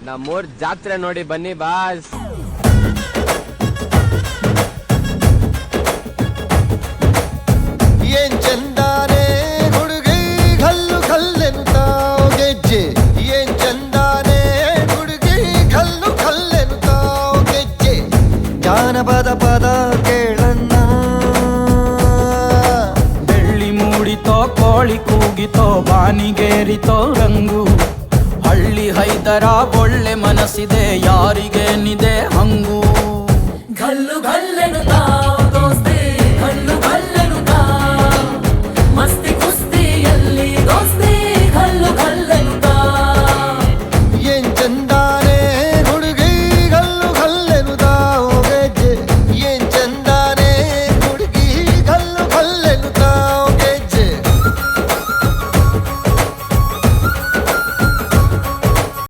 ನಮ್ಮೂರ್ ಜಾತ್ರೆ ನೋಡಿ ಬನ್ನಿ ಬಾಸ್. ಏನ್ ಚಂದಾನೆ ಹುಡುಗಿ ಕಲ್ಲು ಕಲ್ಲೆಂತಾವ್ ಗೆಜ್ಜೆ. ಏನ್ ಚಂದಾನೆ ಹುಡುಗಿ ಕಲ್ಲು ಕಲ್ಲೆಂತಾವ್ ಗೆಜ್ಜೆ. ಜಾನಪದ ಪದ ಕೇಳಣ್ಣ. ಬೆಳ್ಳಿ ಮೂಡಿತೋ ಕೋಳಿ ಕೂಗಿತೋ ಬಾನಿಗೇರಿತೋ ರಂಗು. ಹಳ್ಳಿ ಹೈದರ ಒಳ್ಳೆ ಮನಸ್ಸಿದೆ ಯಾರಿಗೇನಿದೆ ಹಂಗು.